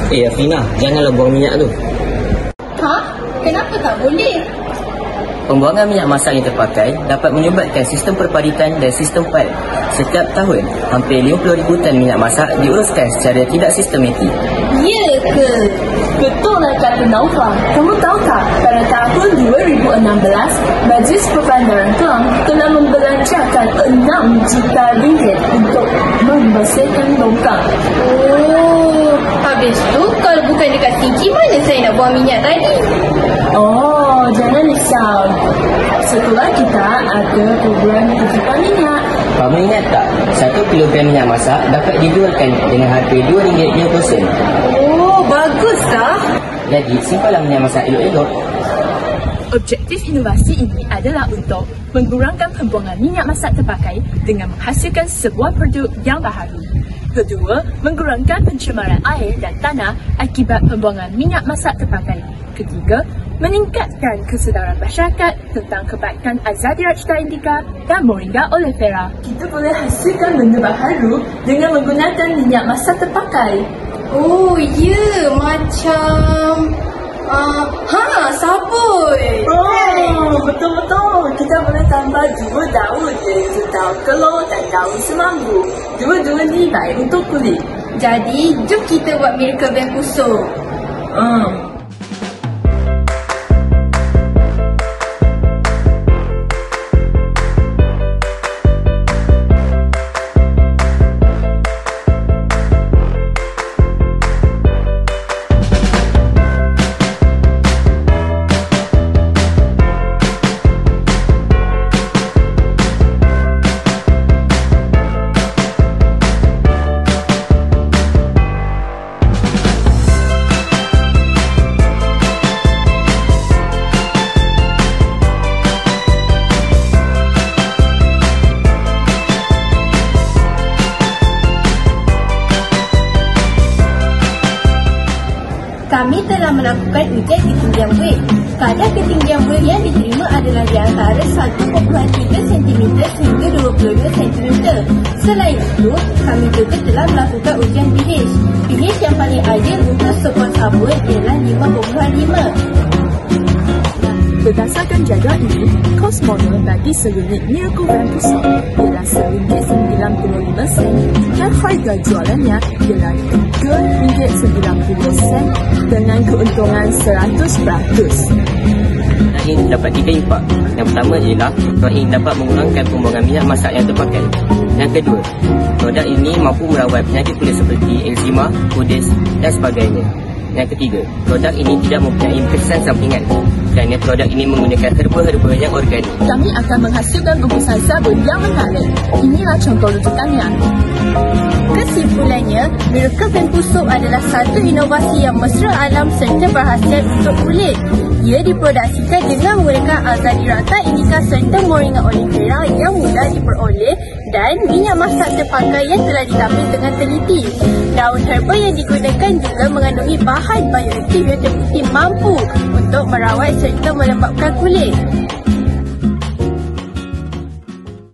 Afina, janganlah buang minyak tu. Ha? Kenapa tak boleh? Pembuangan minyak masak yang terpakai dapat menyebabkan sistem perpaditan dan sistem paip. Setiap tahun, hampir 50,000 tan minyak masak diuruskan secara tidak sistematik. Ya ke? Betul lah kata Naufa. Kamu tahu tak, pada tahun 2016, Majlis Perbandaran Kelang telah membelanjakan 6 juta ringgit untuk membersihkan longkang. Oh, habis tu kalau bukan dekat sinki, mana saya nak buang minyak tadi? Oh, jangan risau. Sekolah kita ada program titipan minyak. Kamu ingat tak, 1 kilogram minyak masak dapat dijualkan dengan harga RM2.50. Oh, bagus tak? Jadi, simpanlah minyak masak elok-elok. Objektif inovasi ini adalah untuk mengurangkan pembuangan minyak masak terpakai dengan menghasilkan sebuah produk yang baharu. Kedua, mengurangkan pencemaran air dan tanah akibat pembuangan minyak masak terpakai. Ketiga, meningkatkan kesedaran masyarakat tentang kebaikan Azadirachta indica dan Moringa oleifera. Kita boleh hasilkan benda baharu dengan menggunakan minyak masak terpakai. Oh, ya, macam... sabun. Oh, betul-betul. Kita boleh tambah 2 daun iaitu daun kelor dan daun semanggu. Dua-dua ni baik untuk kulit. Jadi, jom kita buat miracle band pusuk. Kami telah melakukan ujian ketinggian wave. Kadar ketinggian wave yang diterima adalah di antara 1.3 cm hingga 22 cm. Selain itu, kami juga telah melakukan ujian pH. pH yang paling ideal untuk sebuah sabun ialah 5.5. Berdasarkan jadual ini, kos modal bagi seunit Miracle Van pusat ialah RM1.95 dan harga jualannya ialah RM3.90 dengan keuntungan 100%. Ini dapat 3 impak. Yang pertama ialah produk ini dapat mengurangkan pembuangan minyak masak yang terpakai. Yang kedua, produk ini mampu merawat penyakit kulit seperti eczema, kudis dan sebagainya. Yang ketiga, produk ini tidak mempunyai kesan sampingan kerana produk ini menggunakan herba-herba yang organik. Kami akan menghasilkan bungkusan sabun yang menarik. Inilah contoh rujukannya. Kesimpulannya, Miracle Van Pusuk adalah satu inovasi yang mesra alam serta berkhasiat untuk kulit. Ia diproduksikan dengan menggunakan Azadirachta indica serta Moringa oleifera yang mudah diperoleh dan minyak masak terpakai yang telah ditapis dengan teliti. Daun herba yang digunakan juga mengandungi bahan bioaktif yang terbukti mampu untuk merawat serta melembabkan kulit.